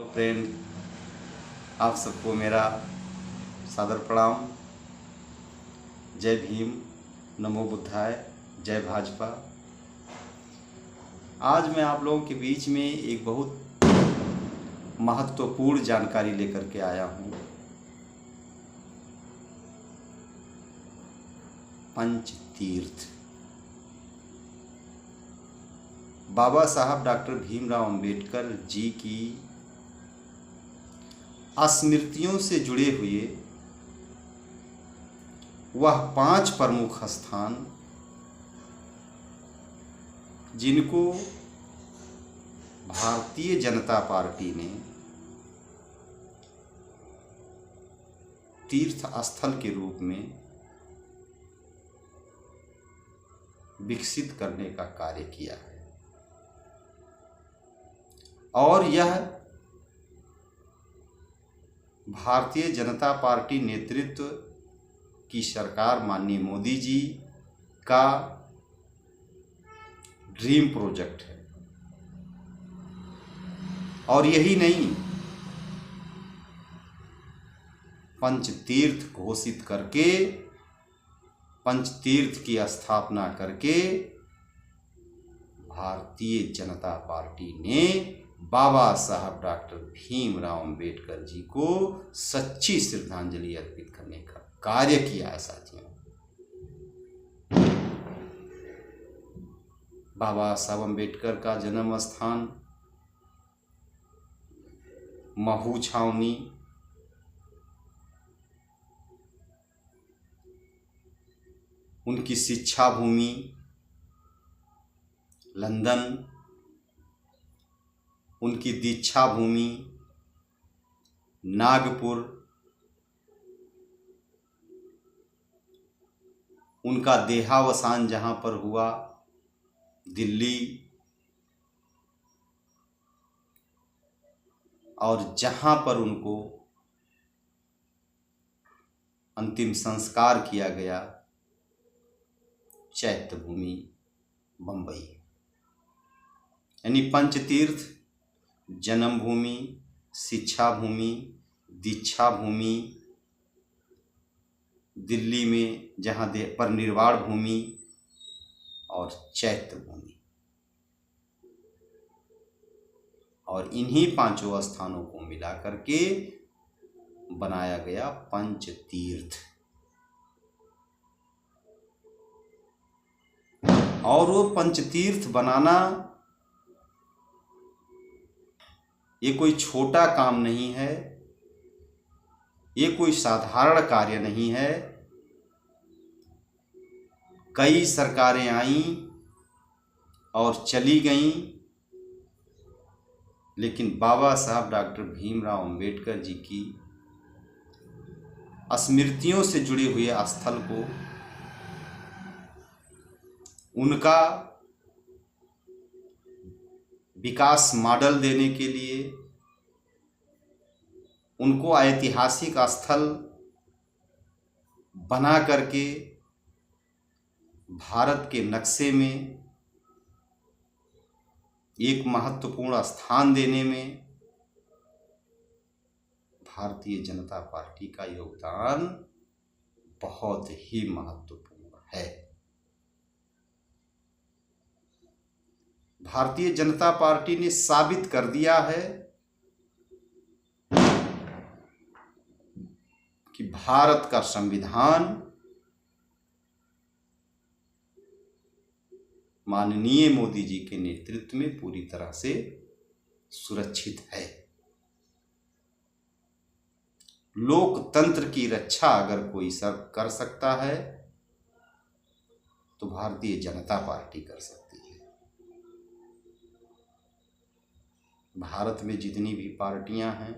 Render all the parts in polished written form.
Hello friend, आप सबको मेरा सादर प्रणाम। जय भीम, नमो बुद्धाय, जय भाजपा। आज मैं आप लोगों के बीच में एक बहुत महत्वपूर्ण जानकारी लेकर के आया हूँ। पंचतीर्थ। बाबा साहब डॉक्टर भीमराव अंबेडकर जी की स्मृतियों से जुड़े हुए वह 5 प्रमुख स्थान, जिनको भारतीय जनता पार्टी ने तीर्थ स्थल के रूप में विकसित करने का कार्य किया है। और यह भारतीय जनता पार्टी नेतृत्व की सरकार माननीय मोदी जी का ड्रीम प्रोजेक्ट है। और यही नहीं, पंचतीर्थ घोषित करके, पंचतीर्थ की स्थापना करके भारतीय जनता पार्टी ने बाबा साहब डॉक्टर भीमराव अंबेडकर जी को सच्ची श्रद्धांजलि अर्पित करने का कार्य किया है। साथियों, बाबा साहब अंबेडकर का जन्म स्थान महू छावनी, उनकी शिक्षा भूमि लंदन, उनकी दीक्षा भूमि नागपुर, उनका देहावसान जहाँ पर हुआ दिल्ली, और जहाँ पर उनको अंतिम संस्कार किया गया चैत्य भूमि बंबई। यानी पंचतीर्थ जन्म भूमि, शिक्षा भूमि, दीक्षा भूमि, दिल्ली में जहाँ परिनिर्वाण भूमि और चैत्य भूमि, और इन्हीं 5 स्थानों को मिला करके बनाया गया पंचतीर्थ। और वो पंचतीर्थ बनाना ये कोई छोटा काम नहीं है, ये कोई साधारण कार्य नहीं है। कई सरकारें आईं और चली गईं, लेकिन बाबा साहब डॉक्टर भीमराव अंबेडकर जी की स्मृतियों से जुड़े हुए स्थल को, उनका विकास मॉडल देने के लिए, उनको ऐतिहासिक स्थल बना करके भारत के नक्शे में एक महत्वपूर्ण स्थान देने में भारतीय जनता पार्टी का योगदान बहुत ही महत्वपूर्ण है। भारतीय जनता पार्टी ने साबित कर दिया है कि भारत का संविधान माननीय मोदी जी के नेतृत्व में पूरी तरह से सुरक्षित है। लोकतंत्र की रक्षा अगर कोई कर सकता है तो भारतीय जनता पार्टी कर सकती है। भारत में जितनी भी पार्टियां हैं,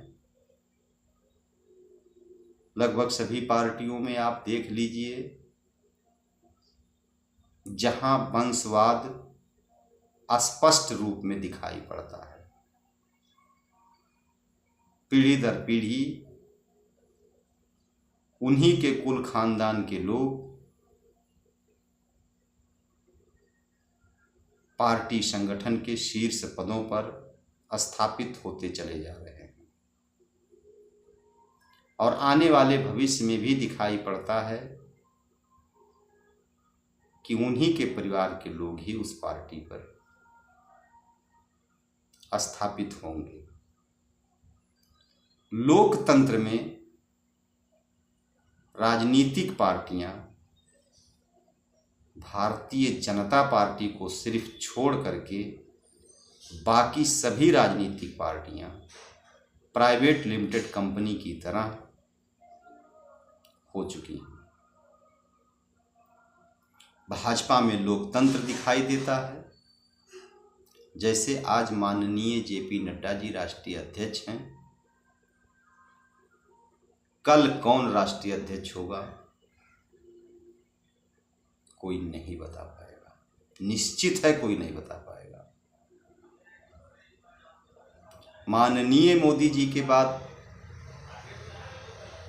लगभग सभी पार्टियों में आप देख लीजिए, जहां वंशवाद स्पष्ट रूप में दिखाई पड़ता है, पीढ़ी दर पीढ़ी उन्हीं के कुल खानदान के लोग पार्टी संगठन के शीर्ष पदों पर स्थापित होते चले जा रहे हैं। और आने वाले भविष्य में भी दिखाई पड़ता है कि उन्हीं के परिवार के लोग ही उस पार्टी पर स्थापित होंगे। लोकतंत्र में राजनीतिक पार्टियां भारतीय जनता पार्टी को सिर्फ छोड़ करके बाकी सभी राजनीतिक पार्टियां प्राइवेट लिमिटेड कंपनी की तरह हो चुकी हैं। भाजपा में लोकतंत्र दिखाई देता है। जैसे आज माननीय जेपी नड्डा जी राष्ट्रीय अध्यक्ष हैं, कल कौन राष्ट्रीय अध्यक्ष होगा कोई नहीं बता पाएगा। निश्चित है कोई नहीं बता पाएगा। माननीय मोदी जी के बाद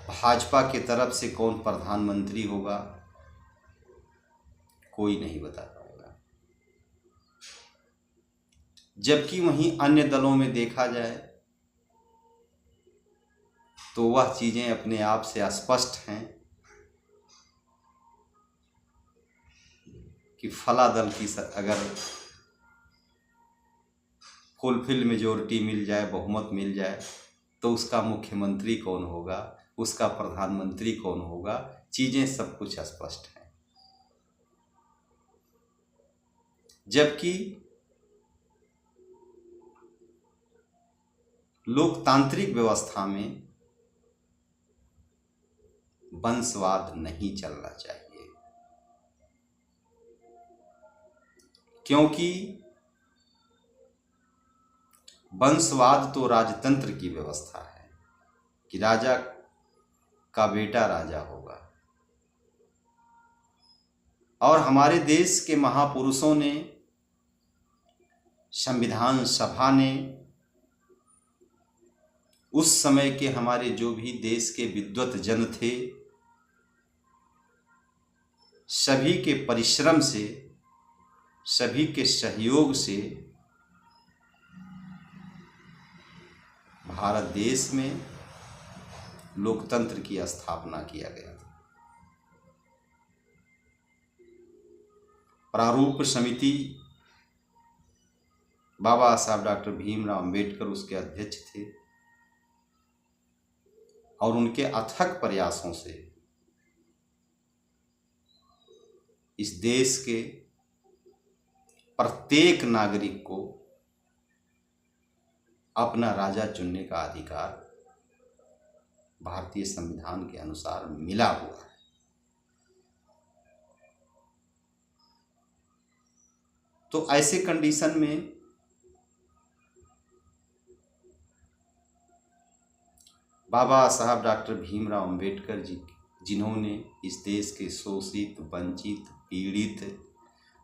भाजपा के तरफ से कौन प्रधानमंत्री होगा कोई नहीं बता पाएगा। जबकि वहीं अन्य दलों में देखा जाए तो वह चीजें अपने आप से स्पष्ट हैं कि फला दल की अगर फुलफिल मेजोरिटी मिल जाए, बहुमत मिल जाए, तो उसका मुख्यमंत्री कौन होगा, उसका प्रधानमंत्री कौन होगा, चीजें सब कुछ स्पष्ट हैं। जबकि लोकतांत्रिक व्यवस्था में वंशवाद नहीं चलना चाहिए, क्योंकि वंशवाद तो राजतंत्र की व्यवस्था है कि राजा का बेटा राजा होगा। और हमारे देश के महापुरुषों ने, संविधान सभा ने, उस समय के हमारे जो भी देश के विद्वत जन थे, सभी के परिश्रम से, सभी के सहयोग से भारत देश में लोकतंत्र की स्थापना किया गया था। प्रारूप समिति बाबा साहब डॉक्टर भीमराव अंबेडकर उसके अध्यक्ष थे और उनके अथक प्रयासों से इस देश के प्रत्येक नागरिक को अपना राजा चुनने का अधिकार भारतीय संविधान के अनुसार मिला हुआ है। तो ऐसे कंडीशन में बाबा साहब डॉक्टर भीमराव अंबेडकर जी, जिन्होंने इस देश के शोषित, वंचित, पीड़ित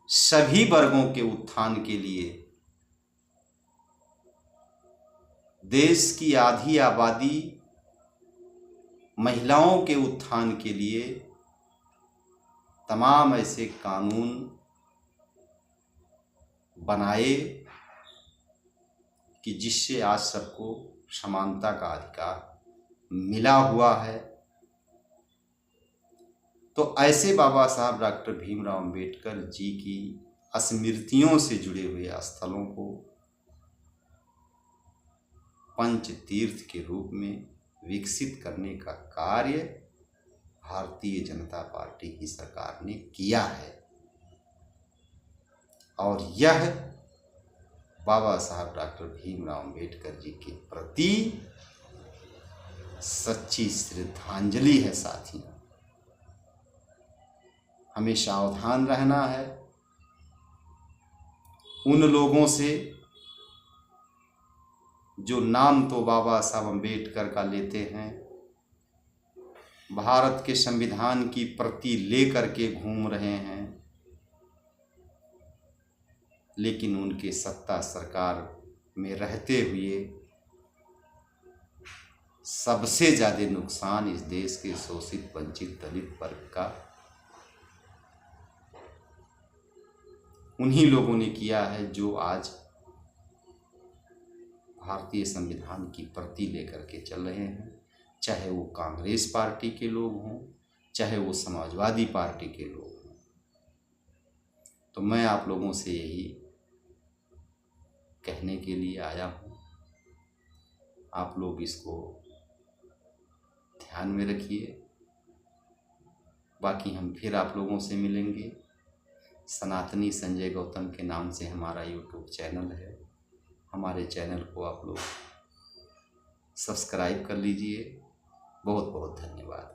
सभी वर्गों के उत्थान के लिए, देश की आधी आबादी महिलाओं के उत्थान के लिए तमाम ऐसे कानून बनाए कि जिससे आज सबको समानता का अधिकार मिला हुआ है। तो ऐसे बाबा साहब डॉक्टर भीमराव अंबेडकर जी की स्मृतियों से जुड़े हुए स्थलों को पंच तीर्थ के रूप में विकसित करने का कार्य भारतीय जनता पार्टी की सरकार ने किया है। और यह बाबा साहब डॉक्टर भीमराव अंबेडकर जी के प्रति सच्ची श्रद्धांजलि है। साथियों, हमें सावधान रहना है उन लोगों से जो नाम तो बाबा साहब अंबेडकर का लेते हैं, भारत के संविधान की प्रति लेकर के घूम रहे हैं, लेकिन उनके सत्ता सरकार में रहते हुए सबसे ज़्यादा नुकसान इस देश के शोषित, वंचित, दलित वर्ग का उन्हीं लोगों ने किया है जो आज भारतीय संविधान की प्रति लेकर के चल रहे हैं। चाहे वो कांग्रेस पार्टी के लोग हों, चाहे वो समाजवादी पार्टी के लोग हों। तो मैं आप लोगों से यही कहने के लिए आया हूँ, आप लोग इसको ध्यान में रखिए। बाकी हम फिर आप लोगों से मिलेंगे। सनातनी संजय गौतम के नाम से हमारा यूट्यूब चैनल है, हमारे चैनल को आप लोग सब्सक्राइब कर लीजिए। बहुत बहुत धन्यवाद।